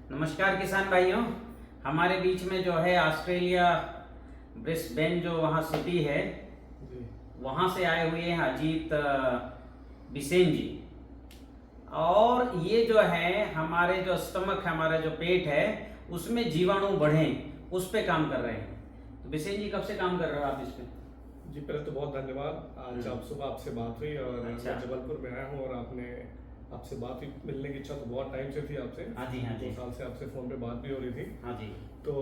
नमस्कार किसान भाइयों। हमारे बीच में जो है ऑस्ट्रेलिया ब्रिस्बेन जो वहाँ सिटी है जी। वहाँ से आए हुए हैं अजीत बिसेन जी। और ये जो है हमारे जो स्टमक है, हमारा जो पेट है उसमें जीवाणु बढ़ें उस पे काम कर रहे हैं। तो बिसेन जी कब से काम कर रहे हो आप इस पे? जी, पहले तो बहुत धन्यवाद। आज आप सुबह आपसे बात हुई और अच्छा। मैं जबलपुर में आया हूँ और आपसे बात हुई। मिलने की इच्छा तो बहुत टाइम से थी आपसे। हाँ जी, हाँ जी। 2 साल से आपसे फ़ोन पे बात भी हो रही थी। हाँ जी। तो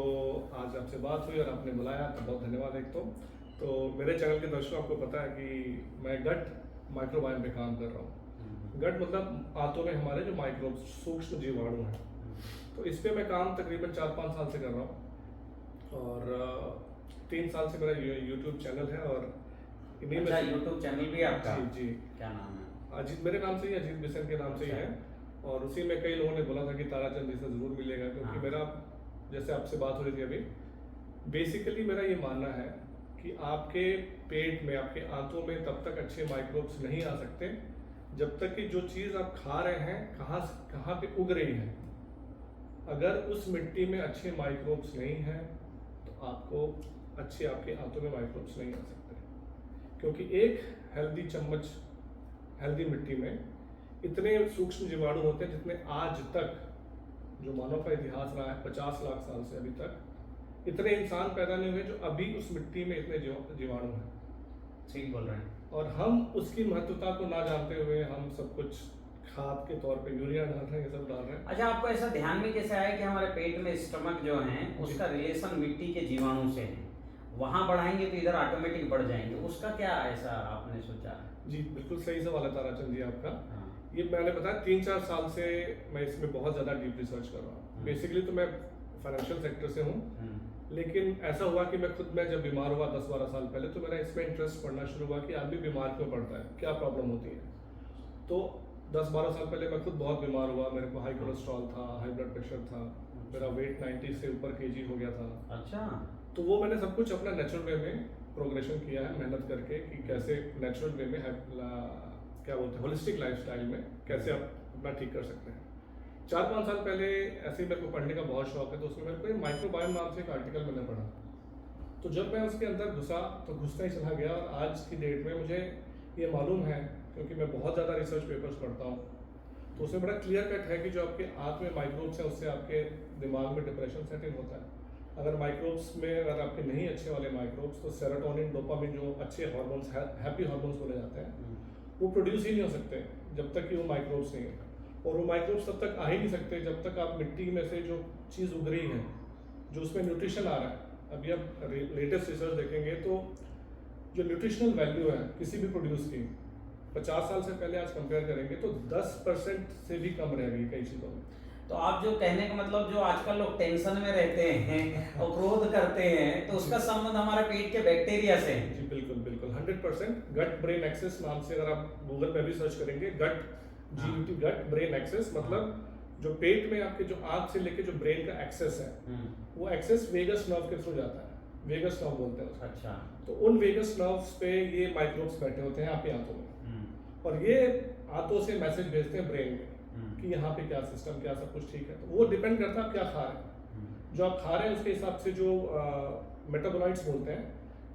आज आपसे बात हुई और आपने बुलाया तो बहुत धन्यवाद। एक तो मेरे चैनल के दर्शकों आपको पता है कि मैं गट माइक्रोबायोम पे काम कर रहा हूँ। गट मतलब आंतों में हमारे जो माइक्रोब सूक्ष्म जीवाणु हैं, तो इस पे मैं काम तकरीबन 4-5 साल से कर रहा हूँ और 3 साल से मेरा यूट्यूब चैनल है और इन्हीं अच्छा, में यूट्यूब चैनल भी है आपका? जी जी। क्या नाम है? अजीत मेरे नाम से ही, अजीत बिसेन के नाम से ही अच्छा। है। और उसी में कई लोगों ने बोला था कि ताराचंद जी से ज़रूर मिलेगा, क्योंकि हाँ। मेरा जैसे आपसे बात हो रही थी अभी, बेसिकली मेरा ये मानना है कि आपके पेट में, आपके आंतों में तब तक अच्छे माइक्रोब्स नहीं आ सकते जब तक कि जो चीज़ आप खा रहे हैं कहाँ पे उग रही है। अगर उस मिट्टी में अच्छे माइक्रोब्स नहीं हैं तो आपको अच्छे आपके आंतों में माइक्रोब्स नहीं आ सकते, क्योंकि एक हेल्दी चम्मच हेल्दी मिट्टी में इतने सूक्ष्म जीवाणु होते हैं जितने आज तक जो मानव का इतिहास रहा है 50 लाख साल से अभी तक इतने इंसान पैदा नहीं हुए जो अभी उस मिट्टी में इतने जीवाणु हैं। ठीक बोल रहे हैं। और हम उसकी महत्वता को ना जानते हुए हम सब कुछ खाद के तौर पे यूरिया डाल रहे हैं, ये सब डाल रहे हैं। अच्छा, आपको ऐसा ध्यान में कैसे आया कि हमारे पेट में स्टमक जो है उसका रिलेशन मिट्टी के जीवाणु से है, वहां बढ़ाएंगे तो इधर ऑटोमेटिक बढ़ जाएंगे, उसका क्या ऐसा आपने सोचा? जी बिल्कुल सही सवाल है ताराचंद जी आपका। हाँ। ये मैंने बताया 3-4 साल से मैं इसमें बहुत ज़्यादा डीप रिसर्च कर रहा हूँ। बेसिकली तो मैं फाइनेंशियल सेक्टर से हूँ, लेकिन ऐसा हुआ कि मैं खुद में जब बीमार हुआ 10-12 साल पहले, तो मेरा इसमें इंटरेस्ट पड़ना शुरू हुआ कि आदमी बीमार क्यों पड़ता है, क्या प्रॉब्लम होती है। तो 10-12 साल पहले मैं खुद बहुत बीमार हुआ। मेरे को हाई कोलेस्ट्रॉल था, हाई ब्लड प्रेशर था, मेरा वेट 90 से ऊपर केजी हो गया था। अच्छा। तो वो मैंने सब कुछ अपना नेचुरल वे में प्रोग्रेशन किया है, मेहनत करके कि कैसे नेचुरल वे में क्या बोलते हैं होलिस्टिक लाइफस्टाइल में कैसे आप अपना ठीक कर सकते हैं। 4-5 साल पहले ऐसे ही मेरे को पढ़ने का बहुत शौक है, तो उसमें मेरे को माइक्रोबायोम नाम से एक आर्टिकल मैंने पढ़ा। तो जब मैं उसके अंदर घुसा तो घुसता ही चला गया और आज की डेट में मुझे ये मालूम है, क्योंकि मैं बहुत ज़्यादा रिसर्च पेपर्स पढ़ता हूँ, तो उसमें बड़ा क्लियर कट है कि जो आपके आंत में माइक्रोब्स हैं उससे आपके दिमाग में डिप्रेशन सेट इन होता है। अगर माइक्रोब्स में अगर आपके नहीं अच्छे वाले माइक्रोब्स, तो सेरोटोनिन, डोपामिन जो अच्छे हार्मोन्स, हैप्पी हार्मोन्स बोले जाते हैं, वो प्रोड्यूस ही नहीं हो सकते जब तक कि वो माइक्रोब्स नहीं है। और वो माइक्रोब्स तब तक आ ही नहीं सकते जब तक आप मिट्टी में से जो चीज़ उग रही है, जो उसमें न्यूट्रिशन आ रहा है। अभी आप लेटेस्ट रिसर्च देखेंगे तो जो न्यूट्रिशनल वैल्यू है किसी भी प्रोड्यूस की 50 साल से पहले आज कंपेयर करेंगे तो 10% से भी कम रह गई कई चीज़ों में। तो आप जो कहने का मतलब, जो आजकल लोग टेंशन में रहते हैं और क्रोध करते हैं, तो उसका संबंध हमारे पेट के बैक्टीरिया से है। जी बिल्कुल बिल्कुल 100%। गट ब्रेन एक्सेस नाम से अगर आप गूगल पे भी सर्च करेंगे, गट ब्रेन एक्सेस मतलब जो पेट में आपके जो आंख से लेके जो ब्रेन का एक्सेस है, वो एक्सेस वेगस नर्व के थ्रू जाता है। वेगस नर्व बोलते हैं उसको। अच्छा। तो उन वेगस नर्व्स पे ये माइक्रोब्स बैठे होते हैं आपकी आंतों में, और ये आंतों से मैसेज भेजते हैं ब्रेन में कि यहाँ पे क्या सिस्टम, क्या सब कुछ ठीक है। तो वो डिपेंड करता है आप क्या खा रहे हैं। जो आप खा रहे हैं उसके हिसाब से जो मेटाबोलाइट्स बोलते हैं,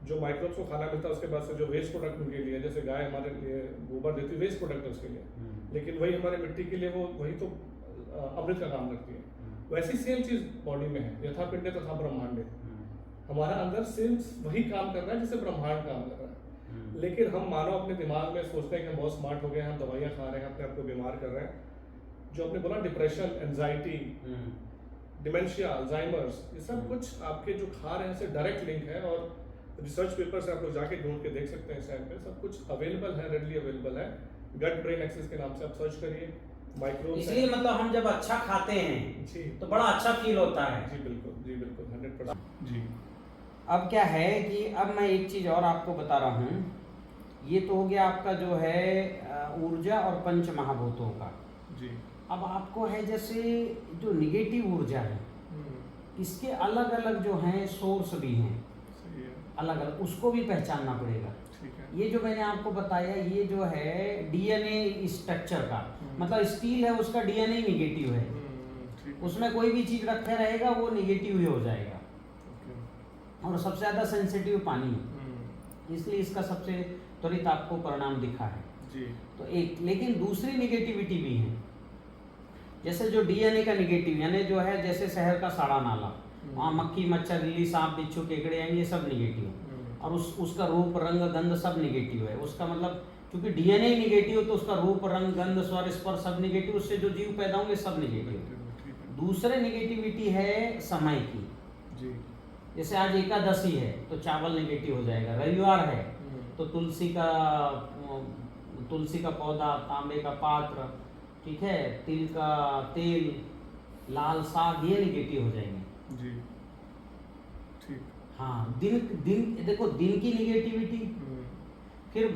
जो माइक्रोब्स को खाना मिलता है, उसके बाद से जो वेस्ट प्रोडक्ट उनके लिए, जैसे गाय हमारे लिए गोबर देती है, वेस्ट प्रोडक्ट है उसके लिए, लेकिन वही हमारे मिट्टी के लिए वो वही तो अमृत का काम करती है। वैसी सेम चीज़ बॉडी में है, यथा पिंडे तथा ब्रह्मांडे। हमारा अंदर सेल्स वही काम कर रहा है जैसे ब्रह्मांड काम कर रहा है। लेकिन हम मानव अपने दिमाग में सोचते हैं कि हम बहुत स्मार्ट हो गए हैं, हम दवाइयाँ खा रहे हैं, अपने आप को बीमार कर रहे हैं। जो आपने बोला डिप्रेशन, एंजाइटी, डिमेंशिया, अल्जाइमर्स, ये सब कुछ आपके जो खा रहे हैं उससे डायरेक्ट लिंक है। और रिसर्च पेपर से आप लोग जाके ढूंढ के देख सकते हैं, इस टाइम पे सब कुछ अवेलेबल है, रेडली अवेलेबल है। गट ब्रेन एक्सेस के नाम से आप सर्च करिए, माइक्रोब्स। इसलिए मतलब हम जब अच्छा खाते हैं जी तो बड़ा अच्छा फील होता है। जी बिल्कुल 100%। जी अब क्या है कि अब मैं एक चीज़ और आपको बता रहा हूँ। ये तो हो गया आपका जो है ऊर्जा और पंच महाभूतों का। जी। अब आपको है जैसे जो निगेटिव ऊर्जा है, इसके अलग अलग जो हैं सोर्स भी हैं, सही है। अलग अलग, उसको भी पहचानना पड़ेगा। ठीक है। ये जो मैंने आपको बताया, ये जो है डीएनए स्ट्रक्चर का, मतलब स्टील है उसका डीएनए निगेटिव है, ठीक उसमें कोई भी चीज रखे रहेगा वो निगेटिव ही हो जाएगा। ओके। और सबसे ज्यादा सेंसिटिव पानी है, इसलिए इसका सबसे त्वरित आपको परिणाम दिखा है। जी। तो एक, लेकिन दूसरी निगेटिविटी भी है, जैसे जो डीएनए का निगेटिव यानी जो है जैसे शहर का साड़ा नाला, वहाँ मक्खी मच्छर बिल्ली सांप बिच्छू केकड़े आएंगे, ये सब निगेटिव। और उसका रूप रंग गंध सब निगेटिव है। उसका मतलब क्योंकि डीएनए निगेटिव तो उसका रूप रंग गंध स्वर स्पर्श सब निगेटिव, उससे जो जीव पैदा होंगे सब निगेटिव। दूसरे निगेटिविटी है समय की। जी। जैसे आज एकादशी है तो चावल निगेटिव हो जाएगा, रविवार है तो तुलसी का पौधा, तांबे का पात्र, ठीक है, तिल का तेल, लाल साग, ये निगेटिव हो जाएंगे। जी। ठीक। हाँ, दिन देखो, दिन की निगेटिविटी, फिर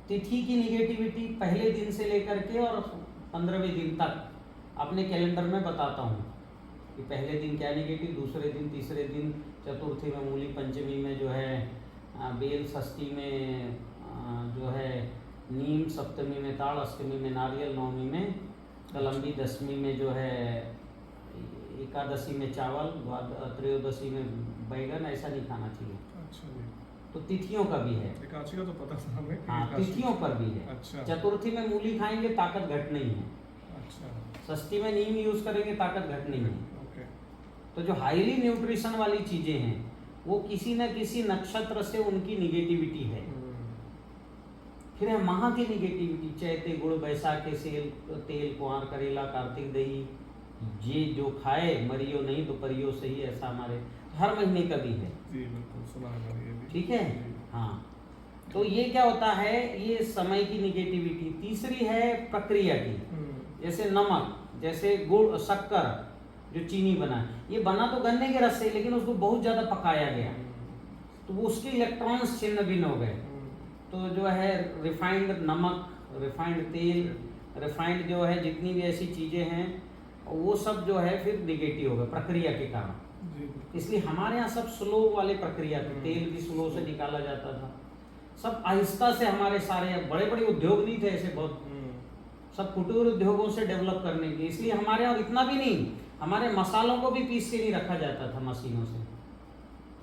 तिथि की निगेटिविटी पहले दिन से लेकर के और 15वें दिन तक अपने कैलेंडर में बताता हूँ कि पहले दिन क्या निगेटिव, दूसरे दिन, तीसरे दिन, चतुर्थी में मूली, पंचमी में जो है बेल, षष्ठी में जो है नीम, सप्तमी में ताड़, अष्टमी में नारियल, नवमी में कलम्बी, दसवीं में जो है एकादशी में चावल, त्रयोदशी में बैगन, ऐसा नहीं खाना चाहिए। अच्छा जी। तो तिथियों का भी है। एकादशी का तो पता था हमें। हाँ, तिथियों पर भी है। अच्छा। चतुर्थी में मूली खाएंगे ताकत घट नहीं है। अच्छा। षष्ठी में नीम यूज करेंगे ताकत घट नहीं है। ओके। तो जो हाईली न्यूट्रिशन वाली चीजें हैं वो किसी न किसी नक्षत्र से उनकी निगेटिविटी है। फिर है माह की निगेटिविटी, चैते गुड़, बैसाखे सेल तेल, कुआर करेला, कार्तिक दही, ये जो खाए मरियो नहीं दोपहरियो सही, ऐसा हमारे हर महीने का भी है। जी बिल्कुल, सुना है मैंने ये भी। ठीक है। हाँ, तो ये क्या होता है, ये समय की निगेटिविटी। तीसरी है प्रक्रिया की, जैसे नमक, जैसे गुड़, शक्कर, जो चीनी बना, ये बना तो गन्ने के रस से, लेकिन उसको बहुत ज़्यादा पकाया गया तो वो उसके इलेक्ट्रॉन्स छिन्न भिन्न हो गए। तो जो है रिफाइंड नमक, रिफाइंड तेल, रिफाइंड जो है जितनी भी ऐसी चीज़ें हैं वो सब जो है फिर निगेटिव हो गए प्रक्रिया के कारण। इसलिए हमारे यहाँ सब स्लो वाले प्रक्रिया थे, तेल भी स्लो से निकाला जाता था, सब आहिस्ता से। हमारे सारे बड़े बड़े उद्योग नहीं थे ऐसे, बहुत सब कुटीर उद्योगों से डेवलप करने के। इसलिए हमारे यहाँ इतना भी नहीं, हमारे मसालों को भी पीस के नहीं रखा जाता था मशीनों से,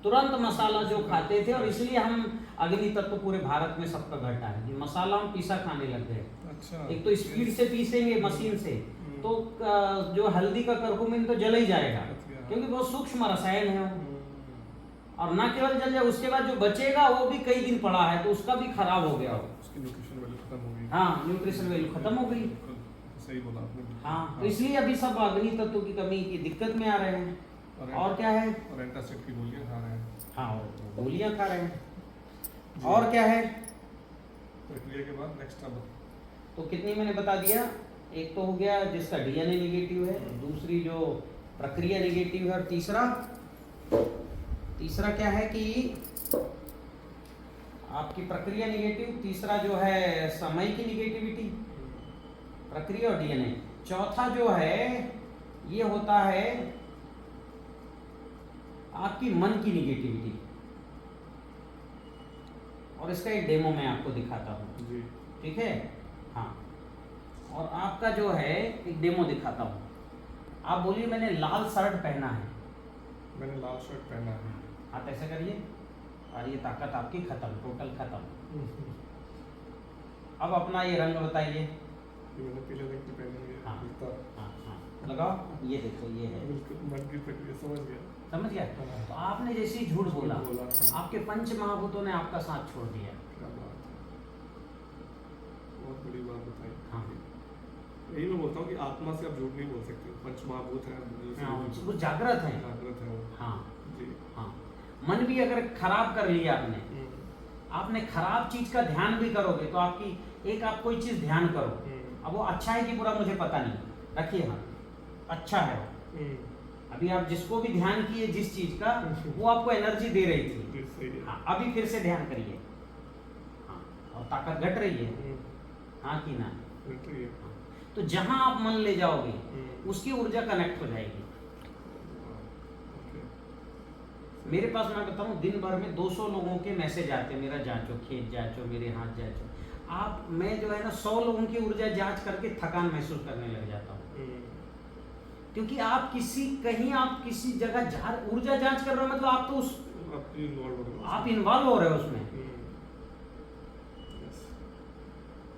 तुरंत मसाला जो खाते थे। और इसलिए हम अग्नि तत्व पूरे भारत में सबका घटा है, मसाला हम पीसा खाने लग गए। अच्छा। एक तो स्पीड से पीसेंगे मशीन से तो जो हल्दी का करकुमिन तो जल ही जाएगा, क्योंकि बहुत सूक्ष्म रसायन है वो। और ना केवल जल जाए, उसके बाद जो बचेगा वो भी कई दिन पड़ा है तो उसका भी खराब हो गया, उसकी न्यूट्रिशन वैल्यू खत्म हो गई। हाँ, न्यूट्रिशन वैल्यू खत्म हो गई। सही बोला आपने। हाँ, तो इसलिए अभी सब अग्नि तत्व की कमी की दिक्कत में आ रहे हैं। और क्या है, और एंटासिड की गोलियां खा रहे हैं। हाँ, गोलियां खा रहे हैं। और क्या है, प्रक्रिया के बाद नेक्स्ट अब तो कितनी मैंने बता दिया, एक तो हो गया जिसका डीएनए निगेटिव है, दूसरी जो प्रक्रिया निगेटिव है, और तीसरा क्या है कि आपकी प्रक्रिया निगेटिव, तीसरा जो है समय की निगेटिविटी, प्रक्रिया और डीएनए। चौथा जो है ये होता है आपकी मन की निगेटिविटी, और इसका एक डेमो मैं आपको दिखाता हूँ जी। ठीक है। हाँ, और आपका जो है एक डेमो दिखाता हूँ। आप बोलिए मैंने लाल शर्ट पहना है। मैंने लाल शर्ट पहना है। हाथ ऐसे करिए, और ये ताकत आपकी खत्म, टोटल खत्म। अब अपना ये रंग बताइए। ये मैंने पीले रंग की पहनी है। हाँ हाँ हाँ, लगाओ, ये देखो ये है। बिल्कुल मन की प्रक्रिया समझ गया। समझ गया। तो आपने जैसे ही झूठ बोला, आपके पंच महाभूतों ने आपका साथ छोड़ दिया। क्या बात है, बहुत बड़ी बात बताई। हाँ, यही मैं बोलता हूँ कि आत्मा से आप झूठ नहीं बोल सकते। पंच महाभूत है, वो जागृत है। जागृत है वो। हाँ जी। हाँ, मन भी अगर खराब कर लिया आपने खराब चीज का ध्यान भी करोगे तो आप कोई चीज ध्यान करो, अब वो अच्छा है कि बुरा मुझे पता नहीं, रखिए हाँ, अच्छा है वो। अभी आप जिसको भी ध्यान किए जिस चीज का, वो आपको एनर्जी दे रही थी। हाँ, अभी फिर से ध्यान करिए। हाँ, और ताकत घट रही है। हाँ कि ना? घट रही है। तो जहां आप मन ले जाओगे उसकी ऊर्जा कनेक्ट हो जाएगी। मेरे पास मैं बताऊं, दिन भर में 200 लोगों के मैसेज आते हैं, मेरा जांचो, खेत जांचो, मेरे हाथ जांचो। मैं जो है ना 100 लोगों की ऊर्जा जांच करके थकान महसूस करने लग जाता हूँ। क्योंकि आप किसी जगह ऊर्जा जांच कर रहे हो, मतलब आप तो उस आप इन्वॉल्व हो रहे हो उसमें।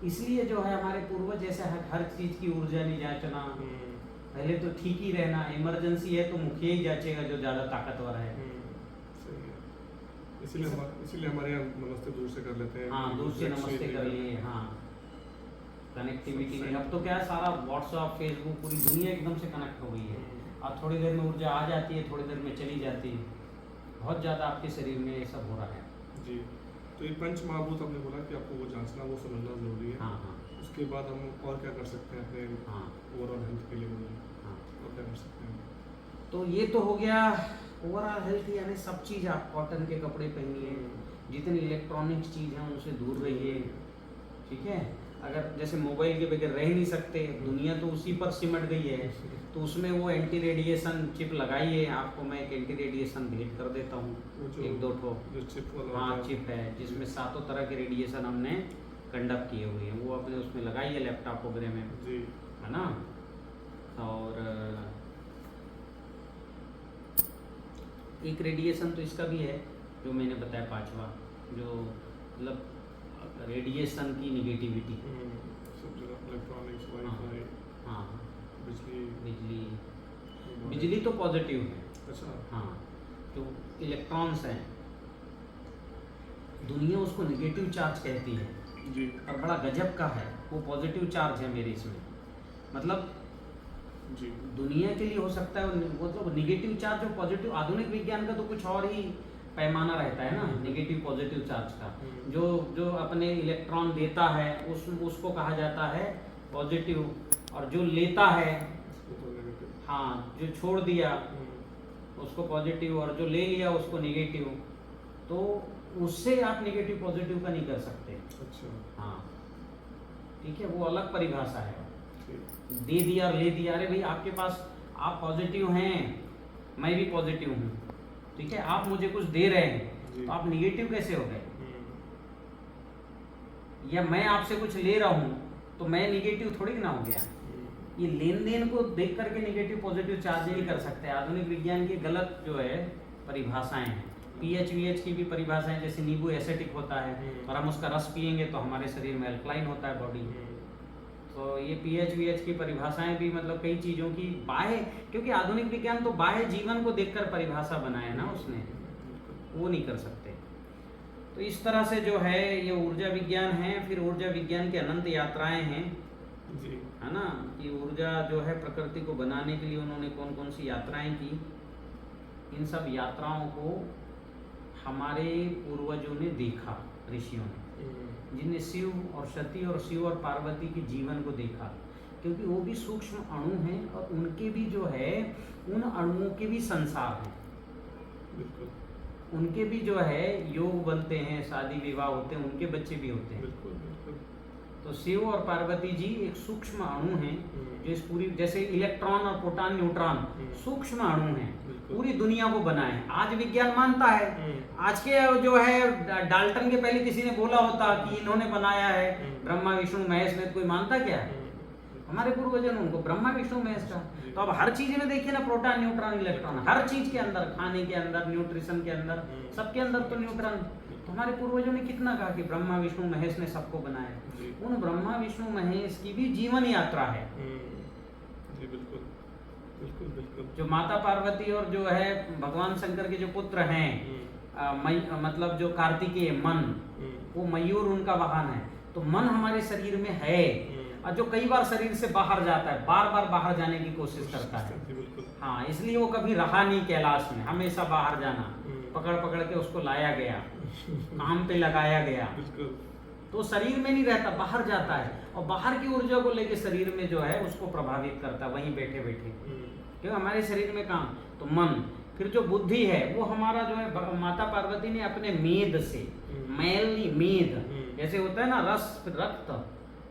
इसलिए जो है हमारे पूर्वज जैसे हर चीज की ऊर्जा नहीं जांचना, पहले तो ठीक ही रहना, इमरजेंसी है तो मुखिया ही जांचेगा जो ज्यादा ताकतवर है। सही है। इसीलिए हमारे यहाँ नमस्ते दूर से कर लेते हैं। हाँ, दूर से नमस्ते कर लिए। हाँ, कनेक्टिविटी नहीं, अब तो क्या है, सारा व्हाट्सएप फेसबुक पूरी दुनिया एकदम से कनेक्ट हो गई है। अब थोड़ी देर में ऊर्जा आ जाती है, थोड़ी देर में चली जाती है, बहुत ज़्यादा आपके शरीर में ये सब हो रहा है। जी, तो ये पंच महाभूत हमने बोला कि आपको वो जांचना, वो समझना ज़रूरी है। हाँ हाँ। उसके बाद हम और क्या कर सकते हैं अपने हाँ ओवरऑल हेल्थ के लिए बोलिए, हाँ। और क्या कर सकते हैं? तो ये तो हो गया ओवरऑल हेल्थ, यानी सब चीज़ आप कॉटन के कपड़े पहनिए, जितनी इलेक्ट्रॉनिक्स चीज़ हैं उनसे दूर रहिए, ठीक है। अगर जैसे मोबाइल के बगैर रह नहीं सकते, दुनिया तो उसी पर सिमट गई है, तो उसमें वो एंटी रेडिएशन चिप लगाइए। आपको मैं एक एंटी रेडिएशन भेंट कर देता हूँ, एक दो ठो। जो चिप वाला हाँ, चिप है जिसमें 7 तरह के रेडिएशन हमने कंडक्ट किए हुए हैं, वो अपने उसमें लगाइए लैपटॉप वगैरह में जी, है ना। और एक रेडिएशन तो इसका भी है जो मैंने बताया 5वां, जो मतलब रेडिएशन की निगेटिविटी। सब जगह इलेक्ट्रॉनिक्स, वाईफाई, हाँ, बिजली बिजली तो पॉजिटिव है। अच्छा। हाँ, जो इलेक्ट्रॉन्स हैं दुनिया उसको निगेटिव चार्ज कहती है जी, और बड़ा गजब का है, वो पॉजिटिव चार्ज है मेरे इसमें। मतलब जी, दुनिया के लिए हो सकता है मतलब निगेटिव चार्ज और पॉजिटिव, आधुनिक विज्ञान का तो कुछ और ही पैमाना रहता है ना, नेगेटिव पॉजिटिव चार्ज का। जो अपने इलेक्ट्रॉन देता है उसको कहा जाता है पॉजिटिव, और जो लेता है, हाँ, जो छोड़ दिया उसको पॉजिटिव, और जो ले लिया उसको नेगेटिव। तो उससे आप नेगेटिव पॉजिटिव का नहीं कर सकते। अच्छा, हाँ, ठीक है, वो अलग परिभाषा है। ठीक। दे दिया और ले दिया, अरे भाई आपके पास, आप पॉजिटिव हैं, मैं भी पॉजिटिव हूँ, ठीक है, आप मुझे कुछ दे रहे हैं तो आप निगेटिव कैसे हो गए? या मैं आपसे कुछ ले रहा हूँ तो मैं निगेटिव थोड़ी ना हो गया। ये लेन देन को देख करके निगेटिव पॉजिटिव चार्ज नहीं कर सकते। आधुनिक विज्ञान की गलत जो है परिभाषाएं हैं। पीएच वीएच की भी परिभाषाएं, जैसे नींबू एसिडिक होता है और हम उसका रस पिएंगे तो हमारे शरीर में अल्कलाइन होता है बॉडी। तो ये पीएच वीएच की परिभाषाएं भी मतलब कई चीज़ों की बाह्य, क्योंकि आधुनिक विज्ञान तो बाह्य जीवन को देखकर परिभाषा बनाया ना उसने, वो नहीं कर सकते। तो इस तरह से जो है ये ऊर्जा विज्ञान है। फिर ऊर्जा विज्ञान की अनंत यात्राएं हैं जी, है ना, कि ऊर्जा जो है प्रकृति को बनाने के लिए उन्होंने कौन कौन सी यात्राएं की। इन सब यात्राओं को हमारे पूर्वजों ने देखा, ऋषियों ने, जिन्हें शिव और सती और शिव और पार्वती के जीवन को देखा, क्योंकि वो भी सूक्ष्म अणु हैं और उनके भी जो है उन अणुओं के भी संसार हैं। बिल्कुल, उनके भी जो है योग बनते हैं, शादी विवाह होते हैं, उनके बच्चे भी होते हैं। बिल्कुल, बिल्कुल। तो शिव और पार्वती जी एक सूक्ष्म अणु हैं जो इस पूरी, जैसे इलेक्ट्रॉन और प्रोटॉन न्यूट्रॉन सूक्ष्म अणु हैं, पूरी दुनिया को बनाए। आज विज्ञान मानता है, आज के जो है डाल्टन के पहले किसी ने बोला होता कि इन्होंने बनाया है ब्रह्मा विष्णु महेश ने, तो कोई मानता क्या है? हमारे पूर्वजों ने उनको ब्रह्मा विष्णु महेश का। तो अब हर चीज में देखिए ना, प्रोटॉन न्यूट्रॉन इलेक्ट्रॉन, हर चीज के अंदर, खाने के अंदर, न्यूट्रिशन के अंदर, सबके अंदर तो न्यूट्रॉन। तो हमारे पूर्वजों ने कितना कहा कि ब्रह्मा विष्णु महेश ने सबको बनाया। उन ब्रह्मा विष्णु महेश की भी जीवन यात्रा है। जी, बिल्कुल, बिल्कुल, बिल्कुल। जो माता पार्वती और जो है भगवान शंकर के जो पुत्र हैं, मतलब जो कार्तिकेय मन, वो मयूर उनका वाहन है। तो मन हमारे शरीर में है और जो कई बार शरीर से बाहर जाता है, बार बार बाहर जाने की कोशिश करता है। हाँ, इसलिए वो कभी रहा नहीं कैलाश में, हमेशा बाहर जाना, पकड़ पकड़ के उसको लाया गया, काम पे लगाया गया। तो शरीर में नहीं रहता, बाहर जाता है और बाहर की ऊर्जा को लेके शरीर में जो है उसको प्रभावित करता है, वहीं बैठे बैठे। क्योंकि हमारे शरीर में काम तो मन, फिर जो बुद्धि है वो हमारा जो है माता पार्वती ने अपने मेद से, मैल नहीं मेद, जैसे होता है ना रस, फिर रक्त,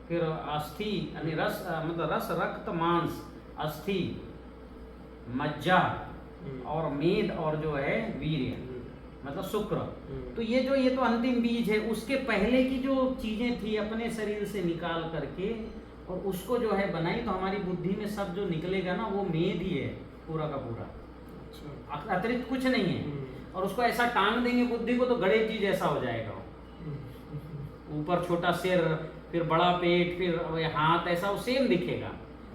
फिर अस्थि, यानी रस मतलब रस, रक्त, मांस, अस्थि, मज्जा और मेद और जो है वीर्य मतलब शुक्र। तो ये तो अंतिम बीज है। उसके पहले की जो चीजें थी अपने शरीर से निकाल करके और उसको जो है बनाई, तो हमारी बुद्धि में सब जो निकलेगा ना वो मेद ही है पूरा का पूरा, अच्छा। अतिरिक्त कुछ नहीं है। और उसको ऐसा टांग देंगे बुद्धि को तो गणेश जी जैसा हो जाएगा वो। ऊपर छोटा सिर, फिर बड़ा पेट, फिर हाथ, ऐसा वो सेम दिखेगा।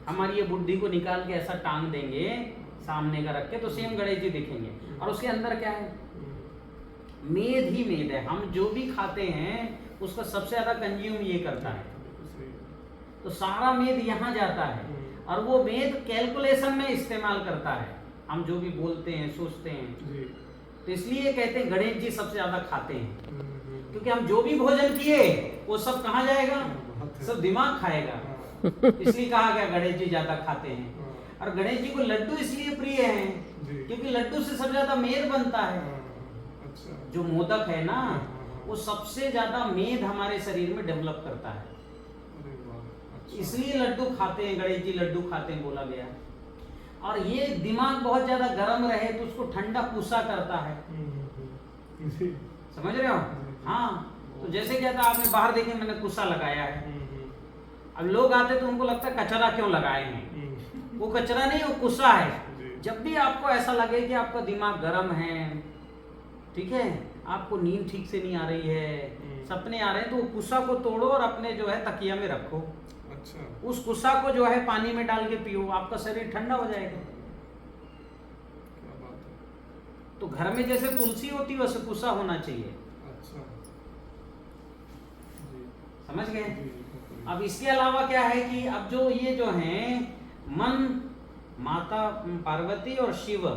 हमारी ये बुद्धि को निकाल के ऐसा टांग देंगे सामने का रख के तो सेम गणेश जी दिखेंगे। और उसके अंदर क्या है? मेद ही मेद है। हम जो भी खाते हैं उसका सबसे ज्यादा कंज्यूम ये करता है, तो सारा मेद यहाँ जाता है। और वो मेद कैलकुलेशन में इस्तेमाल करता है, हम जो भी बोलते हैं सोचते हैं। तो इसलिए कहते हैं गणेश जी सबसे ज्यादा खाते हैं, क्योंकि हम जो भी भोजन किए वो सब कहाँ जाएगा? सब दिमाग खाएगा। इसलिए कहा गया गणेश जी ज्यादा खाते हैं। और गणेश जी को लड्डू इसलिए प्रिय हैं क्योंकि लड्डू से सबसे ज्यादा मेद बनता है। अच्छा। जो मोदक है ना, वो सबसे ज्यादा मेद हमारे शरीर में डेवलप करता है। इसलिए लड्डू खाते हैं, गणेश जी लड्डू खाते हैं बोला गया। और ये दिमाग बहुत ज्यादा गर्म रहे तो उसको ठंडा पूसा करता है। समझ रहे हो? हाँ, तो जैसे क्या था, आपने बाहर देखे मैंने कुसा लगाया है। अब लोग आते तो उनको लगता है कचरा क्यों लगाए हैं। वो कचरा नहीं, वो कुसा है। जब भी आपको ऐसा लगे कि आपका दिमाग गर्म है, ठीक है, आपको नींद ठीक से नहीं आ रही है, सपने आ रहे हैं, तो वो कुसा को तोड़ो और अपने जो है तकिया में रखो। अच्छा। उस कुसा को जो है पानी में डाल के पियो, आपका शरीर ठंडा हो जाएगा। क्या बात है। तो घर में जैसे तुलसी होती है वैसे कुसा होना चाहिए। अच्छा। समझ गए? अब इसके अलावा क्या है कि अब जो ये जो हैं मन, माता पार्वती और शिव,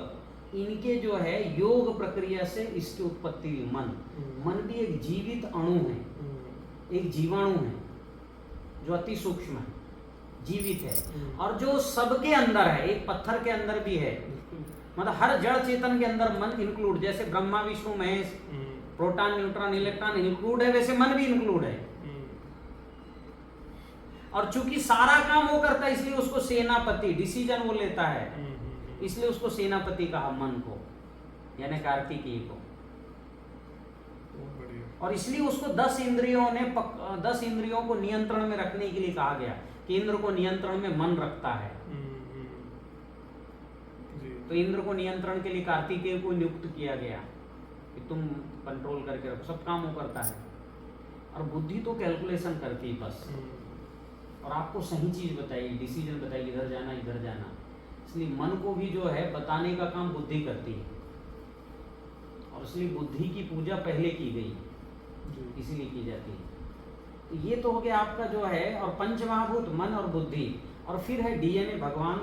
इनके जो है योग प्रक्रिया से इसकी उत्पत्ति हुई। मन भी एक जीवित अणु है, एक जीवाणु है जो अति सूक्ष्म है, जीवित है। और जो सबके अंदर है, एक पत्थर के अंदर भी है, मतलब हर जड़ चेतन के अंदर मन इंक्लूड, जैसे Brahma Vishnu Mahesh, proton neutron electron include है, वैसे मन भी इंक्लूड है। और चूंकि सारा काम वो करता है इसलिए उसको सेनापति, डिसीजन वो लेता है, इसलिए उसको सेनापति कहा मन को, यानी कार्तिकेय को। और इसलिए उसको 10 इंद्रियों को नियंत्रण में रखने के लिए कहा गया कि इंद्र को नियंत्रण में मन रखता है। तो इंद्र को नियंत्रण के लिए कार्तिकेय को नियुक्त किया गया कि तुम कंट्रोल करके रखो, सब काम वो करता है। और बुद्धि तो कैलकुलेशन करती है बस, और आपको सही चीज बताइए, डिसीजन बताइए, इधर जाना इधर जाना। इसलिए मन को भी जो है बताने का काम बुद्धि करती है, और इसलिए बुद्धि की पूजा पहले की गई, इसीलिए की जाती है। तो ये तो हो गया आपका जो है, और पंच महाभूत मन और बुद्धि। और फिर है डीएनए भगवान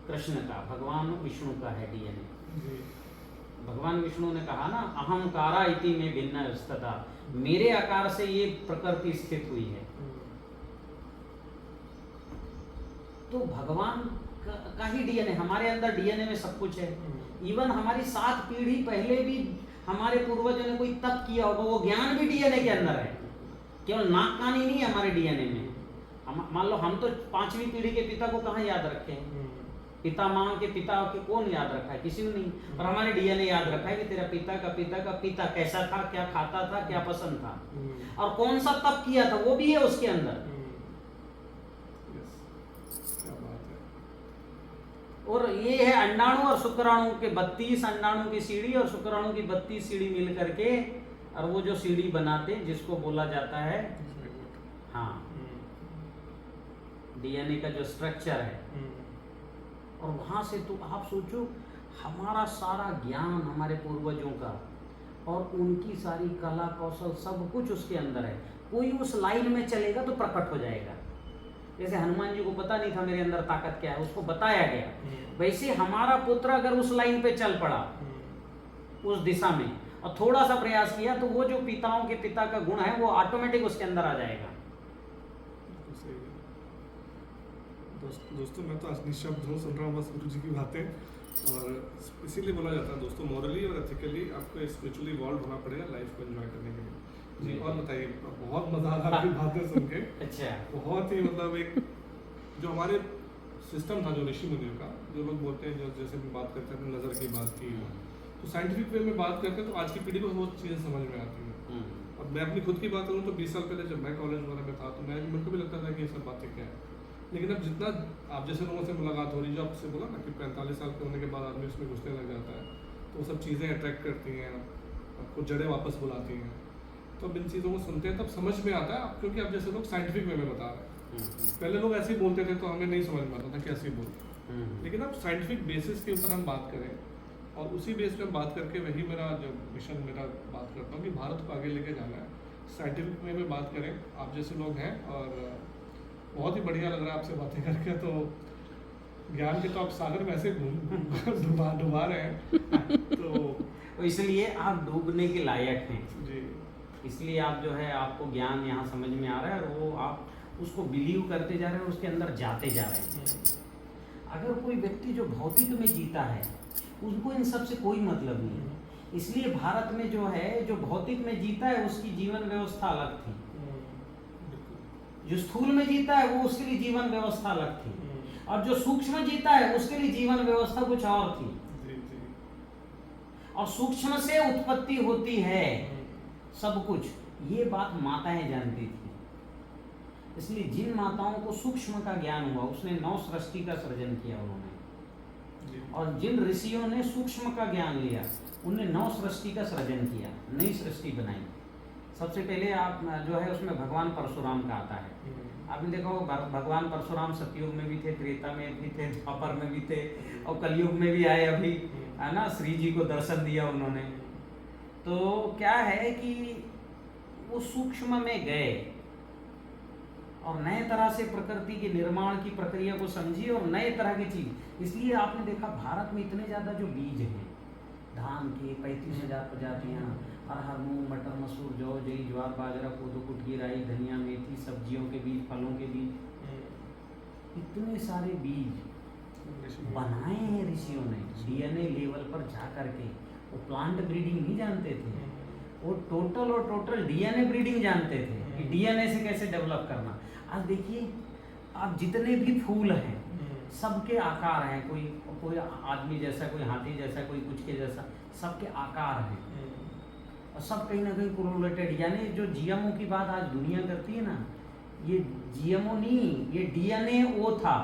कृष्ण का, भगवान विष्णु का है डीएनए। भगवान विष्णु ने कहा ना, अहंकारा इति में भिन्न स्थिता, मेरे आकार से ये प्रकृति स्थित हुई है। तो भगवान का ही डीएनए, हमारे अंदर डीएनए में सब कुछ है। इवन हमारी 7 पीढ़ी पहले भी हमारे पूर्वजों ने कोई तप किया होगा, वो ज्ञान भी डीएनए के अंदर है। केवल नाक कान ही नहीं है हमारे डीएनए में। मान लो हम तो 5वीं पीढ़ी के पिता को कहाँ याद रखे हैं, पिता माँ के पिता के कौन याद रखा है? किसी को नहीं। और हमारे डीएनए याद रखा है कि तेरा पिता का पिता का पिता कैसा था, क्या खाता था, क्या पसंद था, और कौन सा तप किया था, वो भी है उसके अंदर। और ये है अंडाणु और शुक्राणु के 32 अंडाणु की सीढ़ी और शुक्राणु की 32 सीढ़ी मिल करके, और वो जो सीढ़ी बनाते जिसको बोला जाता है, हाँ, डीएनए का जो स्ट्रक्चर है। और वहां से तो आप सोचो, हमारा सारा ज्ञान हमारे पूर्वजों का और उनकी सारी कला कौशल सब कुछ उसके अंदर है। कोई उस लाइन में चलेगा तो प्रकट हो जाएगा। जैसे हनुमान जी को पता नहीं था मेरे अंदर ताकत क्या है, उसको बताया गया। वैसे हमारा पुत्र अगर उस लाइन पे चल पड़ा, उस दिशा में, और थोड़ा सा प्रयास किया, तो वो जो पिताओं के पिता का गुण है वो ऑटोमेटिक उसके अंदर आ जाएगा। दोस्तों मैं तो आज निशब्द हूँ, सुन रहा हूँ बस गुरु जी की बातें। और इसीलिए बोला जाता है दोस्तों, मॉरली और एथिकली आपको स्पिरिचुअली इवॉल्व होना पड़ेगा लाइफ को एंजॉय करने के लिए। जी, और बताइए, बहुत मजा आ रहा है आपकी बातें सुन के। अच्छा, बहुत ही मतलब एक जो हमारे सिस्टम था, जो ऋषि मुनियों का, जो लोग बोलते हैं, जो जैसे हम बात करते हैं नज़र की बात की, तो साइंटिफिक वे में बात करते हैं तो आज की पीढ़ी को बहुत चीज़ें समझ में आती हैं। अब मैं अपनी खुद की बात करूँ तो 20 साल पहले जब मैं कॉलेज वगैरह में था, तो मेरे को भी लगता था कि ये सब बातें क्या है। लेकिन अब जितना आप जैसे लोगों से मुलाकात हो रही है, जो आपसे बोला ना कि 45 साल के होने के बाद आदमी उसमें घुसने लग जाता है, तो वो सब चीज़ें अट्रैक्ट करती हैं, आपको जड़ें वापस बुलाती हैं। तो अब इन चीज़ों को सुनते हैं तब समझ में आता है, क्योंकि अब जैसे लोग साइंटिफिक वे में बता रहे हैं। पहले लोग ऐसे ही बोलते थे तो हमें नहीं समझ में आता था कैसे ही बोलते, लेकिन अब साइंटिफिक बेसिस के ऊपर हम बात करें और उसी बेस पे बात करके, वही मेरा जो मिशन, मेरा बात करता हूँ कि भारत को आगे लेके जाना है, साइंटिफिक वे में बात करें। आप जैसे लोग हैं और बहुत ही बढ़िया लग रहा है आपसे बातें करके। तो ज्ञान के तो आप सागर में ऐसे डुबा रहे हैं तो इसलिए आप डूबने के लायक हैं जी। इसलिए आप जो है, आपको ज्ञान यहाँ समझ में आ रहा है और वो आप उसको बिलीव करते जा रहे हैं, उसके अंदर जाते जा रहे हैं। अगर कोई व्यक्ति जो भौतिक में जीता है उसको इन सब से कोई मतलब नहीं है। इसलिए भारत में जो है, जो भौतिक में जीता है उसकी जीवन व्यवस्था अलग थी, जो स्थूल में जीता है वो उसके लिए जीवन व्यवस्था अलग थी, और जो सूक्ष्म जीता है उसके लिए जीवन व्यवस्था कुछ और थी। और सूक्ष्म से उत्पत्ति होती है सब कुछ, ये बात माताएं जानती थी। इसलिए जिन माताओं को सूक्ष्म का ज्ञान हुआ, उसने 9 सृष्टि का सृजन किया उन्होंने, और जिन ऋषियों ने सूक्ष्म का ज्ञान लिया उनने 9 सृष्टि का सृजन किया, नई सृष्टि बनाई। सबसे पहले आप जो है उसमें भगवान परशुराम का आता है। आपने देखा होगा भगवान परशुराम सतयुग में भी थे, त्रेता में भी थे, द्वापर में भी थे, और कलयुग में भी आए अभी, है ना। श्री जी को दर्शन दिया उन्होंने। तो क्या है कि वो सूक्ष्म में गए और नए तरह से प्रकृति के निर्माण की प्रक्रिया को समझी और नए तरह की चीज। इसलिए आपने देखा भारत में इतने ज्यादा जो बीज हैं, धान के 35,000 प्रजातियां, अरहर, मूंग, मटर, मसूर, जौ, जई, ज्वार, बाजरा, कोदो, कुटकी, राई, धनिया, मेथी, सब्जियों के बीज, फलों के बीज, इतने सारे बीज बनाए हैं ऋषियों ने डीएनए लेवल पर जा करके। वो प्लांट ब्रीडिंग नहीं जानते थे, वो टोटल डीएनए ब्रीडिंग जानते थे कि डीएनए से कैसे डेवलप करना। आज देखिए, आप जितने भी फूल हैं सबके आकार हैं, कोई आदमी जैसा, कोई हाथी जैसा, कोई कुछ के जैसा, सबके आकार हैं और सब कहीं ना कहीं कोरिलेटेड। यानी जो जीएमओ की बात आज दुनिया करती है ना, ये जीएमओ नहीं, ये डीएनए वो था।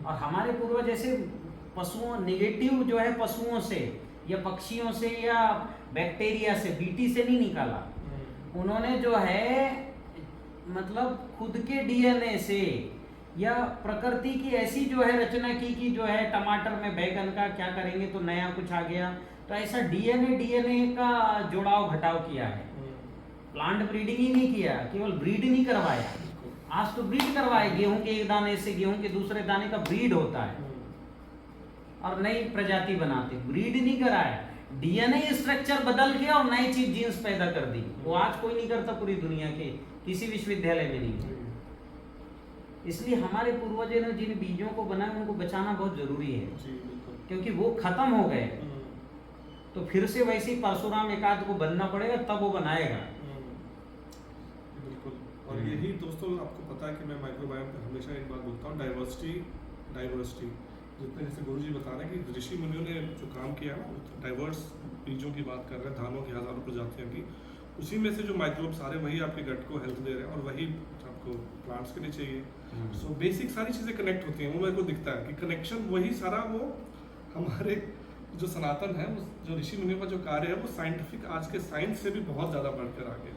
और हमारे पूर्वज जैसे पशुओं, नेगेटिव जो है पशुओं से या पक्षियों से या बैक्टीरिया से, बीटी से नहीं निकाला उन्होंने, जो है मतलब खुद के डीएनए से या प्रकृति की ऐसी जो है रचना की कि जो है टमाटर में बैगन का क्या करेंगे तो नया कुछ आ गया। तो ऐसा डीएनए का जोड़ाव घटाव किया है। प्लांट ब्रीडिंग ही नहीं किया, केवल ब्रीड नहीं करवाया। आज तो ब्रीड करवाए, गेहूं के एक दाने से गेहूं के दूसरे दाने का ब्रीड होता है और नई प्रजाति बनाते, ब्रीड नहीं कराया। डीएनए स्ट्रक्चर बदल के और नई चीज जीन्स पैदा कर दी। वो आज कोई नहीं करता, पूरी दुनिया के किसी विश्वविद्यालय में नहीं। इसलिए हमारे पूर्वजों ने जिन बीजों को बनाया उनको बचाना बहुत जरूरी है, क्योंकि वो खत्म हो गए तो फिर से वैसे ही परशुराम एकाद को बनना पड़ेगा, तब वो बनाएगा। बिल्कुल। और यही दोस्तों आपको पता है कि मैं माइक्रोबायोम पे हमेशा एक बात बोलता हूँ, डाइवर्सिटी। जितने जैसे गुरु जी बता रहे हैं कि ऋषि मुनियों ने जो काम किया ना, डाइवर्स बीजों की बात कर रहे हैं, धानों की हजारों प्रजातियों की, उसी में से जो माइक्रोब सारे वही आपके गट को हेल्थ दे रहे हैं और वही आपको प्लांट्स के लिए चाहिए। सो बेसिक सारी चीज़ें कनेक्ट होती हैं, वो मेरे को दिखता है कि कनेक्शन वही सारा, वो हमारे जो सनातन है, जो ऋषि मुनियों का जो कार्य है, वो साइंटिफिक आज के साइंस से भी बहुत ज़्यादा बढ़कर आगे।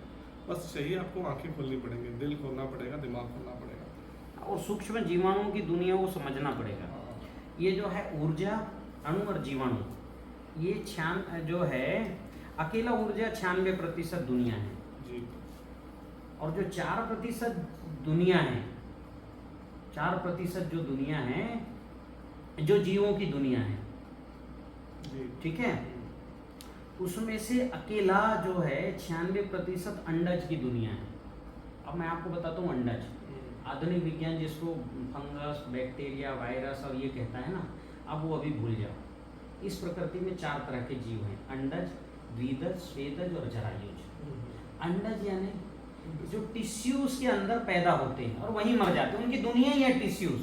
बस चाहिए आपको आंखें खोलनी पड़ेंगी, दिल खोलना पड़ेगा, दिमाग खोलना पड़ेगा और सूक्ष्म जीवाणुओं की दुनिया को समझना पड़ेगा। ये जो है ऊर्जा, अणु और जीवाणु, ये जो है अकेला ऊर्जा 96% दुनिया है जी। और जो 4% दुनिया है, 4% जो दुनिया है, जो जीवों की दुनिया है, ठीक है, उसमें से अकेला जो है 96% अंडज की दुनिया है। अब मैं आपको बताता हूँ अंडज, आधुनिक विज्ञान जिसको फंगस, बैक्टीरिया, वायरस और ये कहता है ना, अब वो अभी भूल जाओ। इस प्रकृति में 4 तरह के जीव हैं, अंडज, द्विदज, स्वेदज और जरायुज। अंडज यानी जो टिश्यूज के अंदर पैदा होते हैं और वहीं मर जाते हैं, उनकी दुनिया ही है टिश्यूज।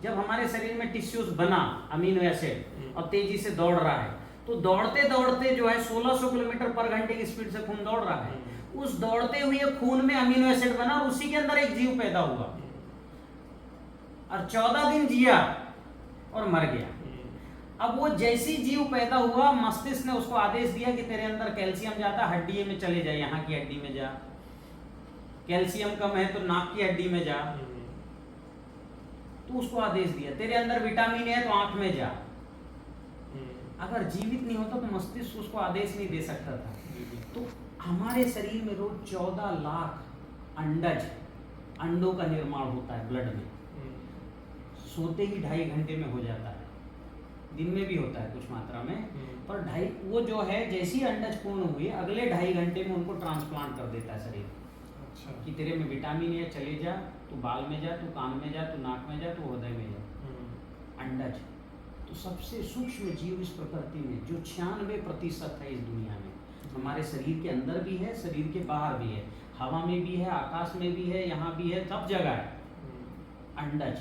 जब हमारे शरीर में टिश्यूज बना, अमीनो एसिड, और तेजी से दौड़ रहा है, तो दौड़ते दौड़ते जो है 1600 किलोमीटर पर घंटे की स्पीड से खून दौड़ रहा है। उस दौड़ते हुए खून में अमीनो एसिड बना और उसी के अंदर एक जीव पैदा हुआ। और 14 दिन जिया और मर गया। अब वो जैसी जीव पैदा हुआ, मस्तिष्क ने उसको आदेश दिया कि तेरे अंदर कैल्शियम ज्यादा, हड्डी में चले जा, यहाँ की हड्डी में जा। कैल्शियम कम है तो नाक की हड्डी में जा। तो उसको आदेश दिया, तेरे अंदर विटामिन है तो आंख में जा। अगर जीवित नहीं होता तो मस्तिष्क उसको आदेश नहीं दे सकता था। तो हमारे शरीर में रोज 14 लाख अंडों का निर्माण होता है ब्लड में। सोते ही 2.5 घंटे में हो जाता है, दिन में भी होता है कुछ मात्रा में, पर वो जो है जैसी अंडज पूर्ण हुए अगले 2.5 घंटे में उनको ट्रांसप्लांट कर देता है शरीर। अच्छा। कि तेरे में विटामिन है, चले जा, तू बाल में जा, तू कान में जा, तू नाक में जा, तू हृदय में जा। अंडज तो सबसे सूक्ष्म जीव इस प्रकृति में, जो 96% है इस दुनिया में, हमारे शरीर के अंदर भी है, शरीर के बाहर भी है, हवा में भी है, आकाश में भी है, यहाँ भी है, सब जगह है। अंडज,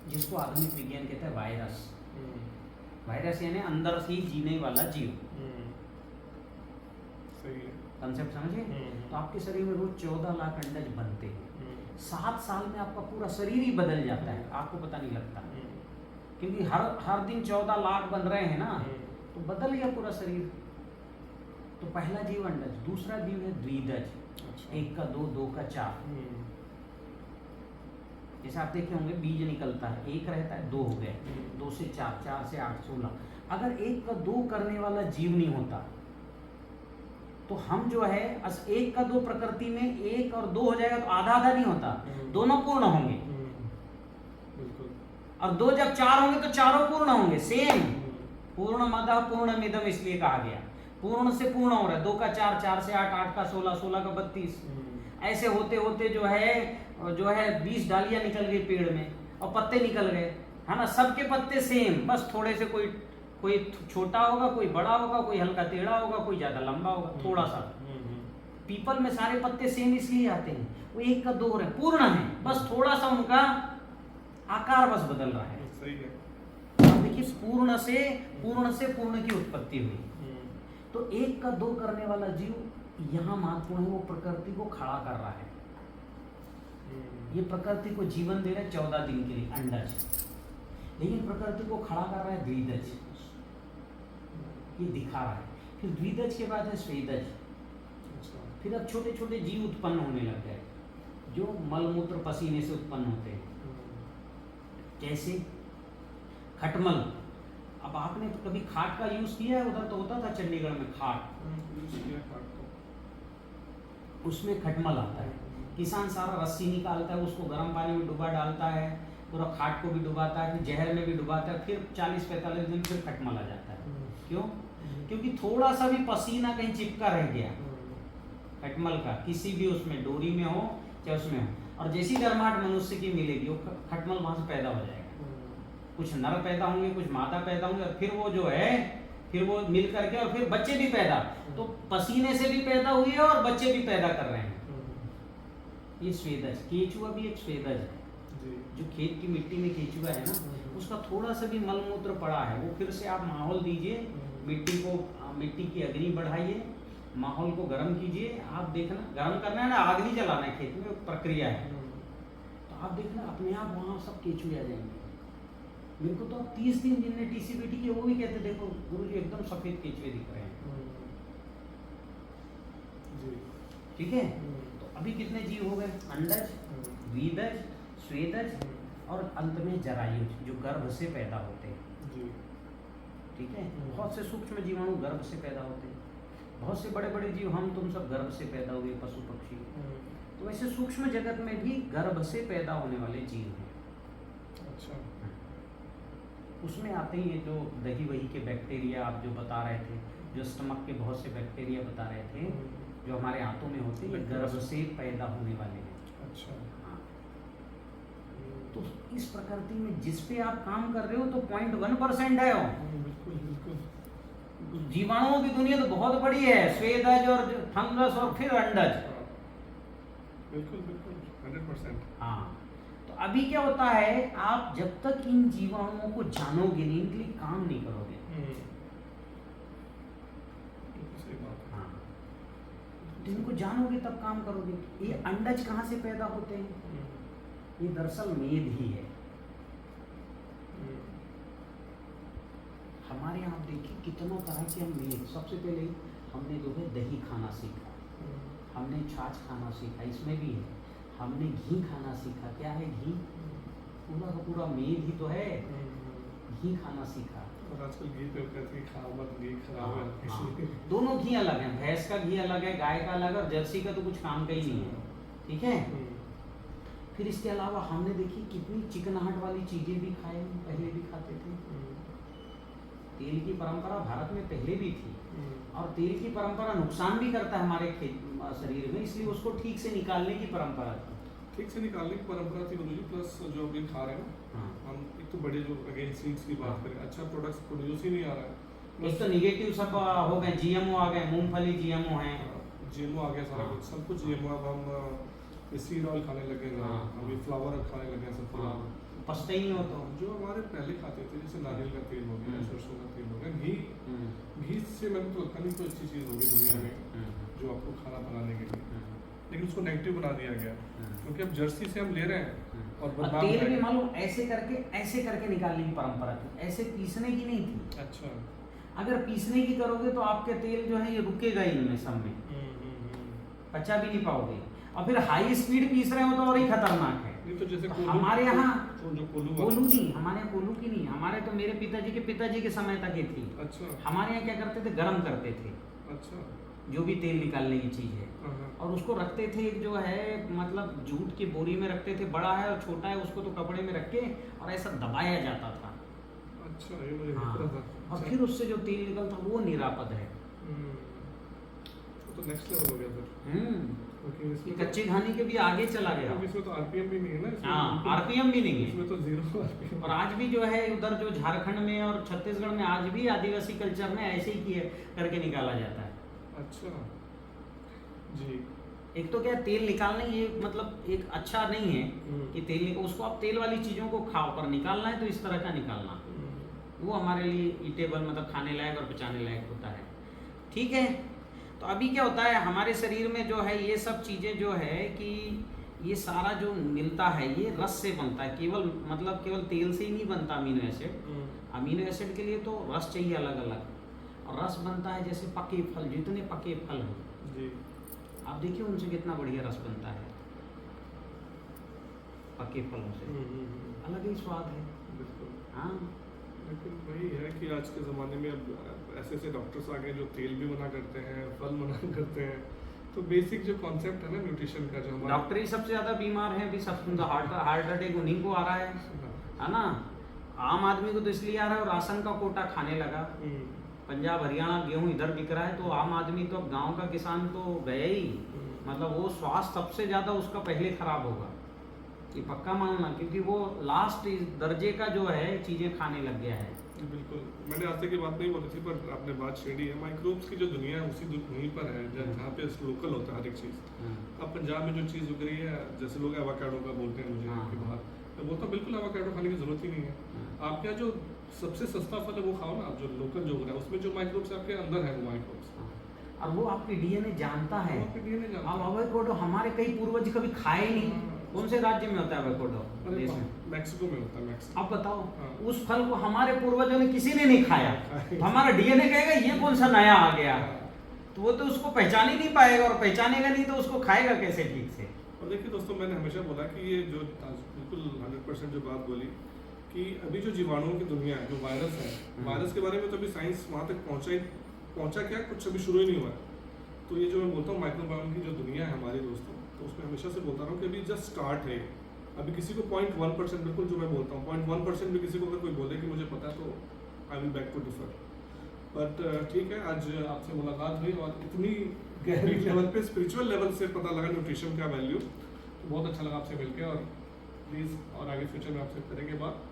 जिसको आधुनिक विज्ञान कहता है वायरस। वायरस यानी अंदर से ही जीने वाला जीव। सही है, कंसेप्ट समझे? तो आपके शरीर में रोज 14 लाख अंडज बनते हैं। 7 साल में आपका पूरा शरीर ही बदल जाता है, आपको पता नहीं लगता, क्योंकि हर दिन 14 लाख बन रहे हैं ना, तो बदल गया पूरा शरीर। तो पहला जीव अंडज, दूसरा जीव है द्विदज। 1 का 2, 2 का 4। जैसे आप देखे होंगे बीज निकलता है, 1 रहता है, 2 हो गए, 2 से 4, 4 से 8, 16। अगर 1 का 2 करने वाला जीव नहीं होता तो हम जो है 1 का 2 प्रकृति में 1 और 2 हो जाएगा तो आधा आधा नहीं होता, दोनों पूर्ण होंगे। और 2 जब 4 होंगे तो चारों पूर्ण होंगे, सेम। पूर्णमदः पूर्णमिदम् इसलिए कहा गया, पूर्ण से पूर्ण हो रहा है। 2 का 4, 4 से 8, 8 का 16, 16 का 32। ऐसे होते होते जो है 20 डालियां निकल गई पेड़ में और पत्ते निकल गए, है ना। सबके पत्ते सेम, बस थोड़े से कोई छोटा होगा, कोई बड़ा होगा, कोई हल्का टेढ़ा होगा, कोई ज्यादा लंबा होगा, थोड़ा सा। पीपल में सारे पत्ते सेम इसलिए आते हैं, वो 1 का 2 है, पूर्ण है, बस थोड़ा सा उनका आकार बस बदल रहा है। सही है। अब देखिए, पूर्ण से पूर्ण की उत्पत्ति हुई। तो 1 का 2 करने वाला जीव यहाँ महत्वपूर्ण है, वो प्रकृति को खड़ा कर रहा है। ये प्रकृति को जीवन दे रहा है 14 दिन के लिए अंडज, लेकिन प्रकृति को खड़ा कर रहा है द्विदज, ये दिखा रहा है। फिर द्विदज के बाद है स्वेदज। फिर अब छोटे छोटे जीव उत्पन्न होने लग गए, जो मलमूत्र पसीने से उत्पन्न होते हैं। जैसे खटमल। अब आपने तो कभी खाट का यूज किया है? उधर तो होता था चंडीगढ़ में खाट, उसमें खटमल आता है। किसान सारा रस्सी निकालता है, उसको गर्म पानी में डुबा डालता है, पूरा खाट को भी डुबाता है, फिर जहर में भी डुबाता है, फिर 40-45 दिन फिर खटमल आ जाता है। क्यों? क्योंकि थोड़ा सा भी पसीना कहीं चिपका रह गया खटमल का, किसी भी उसमें डोरी में हो चाहे उसमें हो, और जैसी गर्माहट मनुष्य की मिलेगी वो खटमल वहां से पैदा हो जाएगा। कुछ नर पैदा होंगे, कुछ मादा पैदा होंगे, और फिर वो जो है फिर वो मिल करके और फिर बच्चे भी पैदा, तो पसीने से भी पैदा हुई है और बच्चे भी पैदा कर रहे हैं। ये स्वेदज। केचुआ भी एक स्वेदज है। जो खेत की मिट्टी में केचुआ है ना, उसका थोड़ा सा भी मलमूत्र पड़ा है, वो फिर से आप माहौल दीजिए, मिट्टी की अग्नि बढ़ाइए, माहौल को गर्म कीजिए, आप देखना, गर्म करना है ना, आग नहीं जलाना है, खेत में प्रक्रिया है, तो आप देखना अपने आप वहाँ सब केचुए आ जाएंगे। मेरे को तो अब 30 दिन जिनने टीसीबीटी किए वो भी कहते देखो गुरुजी एकदम सफेद केचुए दिख रहे हैं। ठीक है, तो अभी कितने जीव हो गए? अंडज, द्विदज, स्वेदज और अंत में जरायुज, जो गर्भ से पैदा होते हैं। ठीक है, बहुत से सूक्ष्म जीवाणु गर्भ से पैदा होते हैं, बहुत से बड़े बड़े जीव हम तुम सब गर्भ से पैदा हुए, पशु पक्षी। तो वैसे सूक्ष्म जगत में भी गर्भ से पैदा होने वाले जीव हैं। अच्छा। उसमें आते ही ये जो दही वही के बैक्टीरिया आप जो बता रहे थे, जो स्टमक के बहुत से बैक्टीरिया बता रहे थे, जो हमारे हाथों में होते हैं, गर्भ से पैदा होने वाले हैं। अच्छा। हाँ, तो इस प्रकृति में जिस पे आप काम कर रहे हो तो 0.1% है वो। बिल्कुल। जीवाणुओं की दुनिया तो बहुत बड़ी है, स्वेदज और फंगस और फिर अंडज। बिल्कुल 100%। हाँ, तो अभी क्या होता है, आप जब तक इन जीवाणुओं को जानोगे नहीं, इनके लिए काम नहीं करोगे। हाँ, तो इनको जानोगे तब काम करोगे। ये अंडज कहाँ से पैदा होते हैं? ये दरअसल मेद ही है। हमारे यहाँ आप देखिए कितना तरह के हम मेद, सबसे पहले हमने जो है दही खाना सीखा, हमने छाछ खाना सीखा, इसमें भी है। हमने घी खाना सीखा, क्या है घी, पूरा का पूरा मेद ही तो है, घी खाना सीखा। और आजकल घी पे कहते हैं खाओ मत, घी खराब है इसलिए। दोनों घी अलग हैं, भैंस का घी अलग है, गाय का अलग है, और जर्सी का तो कुछ काम का ही नहीं है, ठीक है। फिर इसके अलावा हमने देखी कितनी चिकनाहट वाली चीज़ें भी खाए, पहले भी खाते थे। तेल की परंपरा भारत में पहले भी थी, और तेल की परंपरा नुकसान भी करता है हमारे शरीर में, इसलिए उसको ठीक से निकालने की परंपरा थी। ठीक से निकालने की परंपरा थी गुरुजी, प्लस जो अभी खा रहे हैं ना हम, एक तो बड़े जो अगेन सीड्स की बात करें, अच्छा प्रोडक्ट्स प्रोड्यूस ही नहीं आ रहा है। एक तो निगेटिव सब हो गए, जीएमओ आ गए, मूंगफली जीएमओ हैं, जीएमओ आ गया सारा कुछ, सब कुछ जीएमओ। अब हम सीड ऑयल खाने लगे हैं, हम फ्लावर खाने लगे हैं सब फिलहाल, पछते ही नहीं हो तो। जो हमारे पहले खाते थे जैसे नारियल का तेल हो गया, सरसों का तेल हो गया, घी से मेरे को लगता नहीं कोई अच्छी चीज़ होगी दुनिया में जो आपको खाना बनाने के लिए, लेकिन उसको नेगेटिव बना दिया गया क्योंकि अब जर्सी से हम ले रहे हैं और तेल भी मालूम ऐसे करके निकालने की परंपरा थी, ऐसे पीसने की नहीं थी। अच्छा, अगर पीसने की करोगे तो आपके तेल जो है ये रुकेगा ही इनमें सब में, पचा भी नहीं पाओगे, और फिर हाई स्पीड पीस रहे हो तो और ही खतरनाक है। तो जैसे हमारे यहाँ जो कोलू नहीं, हमारे यहाँ कोलू की नहीं, हमारे तो मेरे पिताजी के समय तक ही थी। अच्छा, हमारे यहाँ क्या करते थे, गरम करते थे, अच्छा, जो भी तेल निकालने की चीज़ है, और उसको रखते थे एक जो है मतलब जूट की बोरी में रखते थे, बड़ा है और छोटा है, उसको तो कपड़े में रख के और ऐसा दबाया जाता था। अच्छा, ये मुझे हाँ, पता था। और फिर उससे जो तेल निकलता वो निरापद है। तो नेक्स्ट लेवल हो गया फिर, क्योंकि इसमें कच्चे खाने के भी आगे चला गया, इसमें तो आरपीएम भी नहीं है ना। हाँ, आरपीएम भी नहीं है इसमें तो जीरो आरपीएम। और आज भी जो है उधर जो झारखंड में और छत्तीसगढ़ में आज भी आदिवासी कल्चर में ऐसे ही किए करके निकाला जाता है। अच्छा जी। एक तो क्या तेल निकालना ये मतलब एक अच्छा नहीं है कि तेल उसको आप तेल वाली चीज़ों को खाओ, पर निकालना है तो इस तरह का निकालना, वो हमारे लिए ईटेबल मतलब खाने लायक और पचाने लायक होता है, ठीक है। तो अभी क्या होता है हमारे शरीर में जो है ये सब चीज़ें जो है कि ये सारा जो मिलता है ये रस से बनता है, केवल तेल से ही नहीं बनता अमीनो एसिड। अमीनो एसिड के लिए तो रस चाहिए अलग अलग, और रस बनता है जैसे पके फल, जितने पके फल हैं जी, आप देखिए उनसे कितना बढ़िया रस बनता है, पके फलों से अलग ही स्वाद है। बिल्कुल। हाँ, लेकिन वही है कि आज के ज़माने में अब ऐसे ऐसे डॉक्टर्स आ गए जो तेल भी मना करते हैं, फल मना करते हैं, तो बेसिक जो कॉन्सेप्ट है ना न्यूट्रिशन का, जो हमारा डॉक्टर ही सबसे ज़्यादा बीमार है अभी, सब हार्ट अटैक उन्हीं को आ रहा है ना। आम आदमी को तो इसलिए आ रहा है और राशन का कोटा खाने लगा, पंजाब हरियाणा गेहूं इधर बिक रहा है, तो आम आदमी तो अब गांव का किसान तो गया ही, मतलब वो स्वास्थ्य सबसे ज़्यादा उसका पहले खराब होगा, ये पक्का मानना, क्योंकि वो लास्ट दर्जे का जो है चीज़ें खाने लग गया है। बिल्कुल, मैंने आज तक की बात नहीं बोली थी पर आपने बात छेड़ी है। माइक्रोब्स की जो दुनिया है उसी वहीं पर है जहाँ पे लोकल होता है हर एक चीज़। अब पंजाब में जो चीज़ उग रही है, जैसे लोग एवोकाडो का बोलते हैं मुझे कि बाहर, मैं बोलता हूँ बिल्कुल एवोकाडो खाने की जरूरत ही नहीं है। आपके यहाँ जो सबसे सस्ता फल है वो खाओ ना, जो लोकल जो उग रहा है उसमें जो माइक्रोब्स आपके अंदर है वो माइक्रोब्स, और वो आपके डीएनए जानता है। आपके डीएनए जानता है। अब एवोकाडो हमारे कई पूर्वज कभी खाए नहीं, कौन से राज्य में होता है एवोकाडो? देश में मैक्सिको में होता है, मैक्सिको। आप बताओ, उस फल को हमारे पूर्वजों ने किसी ने नहीं खाया, तो हमारा डीएनए कहेगा ये कौन सा नया आ गया, तो वो तो उसको पहचान ही नहीं पाएगा, और पहचानेगा नहीं तो उसको खाएगा कैसे ठीक से। और देखिए दोस्तों, मैंने हमेशा बोला कि ये जो बिल्कुल 100% जो बात बोली कि अभी जो जीवाणुओं की दुनिया है, जो वायरस है, वायरस के बारे में तो अभी साइंस वहाँ तक पहुँचा क्या, कुछ अभी शुरू ही नहीं हुआ है। तो ये जो मैं बोलता हूँ माइक्रोबायोम की जो दुनिया है हमारी दोस्तों, तो उसमें हमेशा से बोलता रहा हूँ कि अभी जस्ट स्टार्ट है। अभी किसी को 0.1%, बिल्कुल जो मैं बोलता हूँ 0.1% भी किसी को अगर कोई बोले कि मुझे पता है तो I will beg to differ. But ठीक है, आज आपसे मुलाकात हुई और इतनी गहरी लेवल पे, स्पिरिचुअल लेवल से पता लगा न्यूट्रिशन का वैल्यू, तो बहुत अच्छा लगा आपसे मिलकर। और प्लीज़ और आगे फ्यूचर में आपसे करेंगे बात।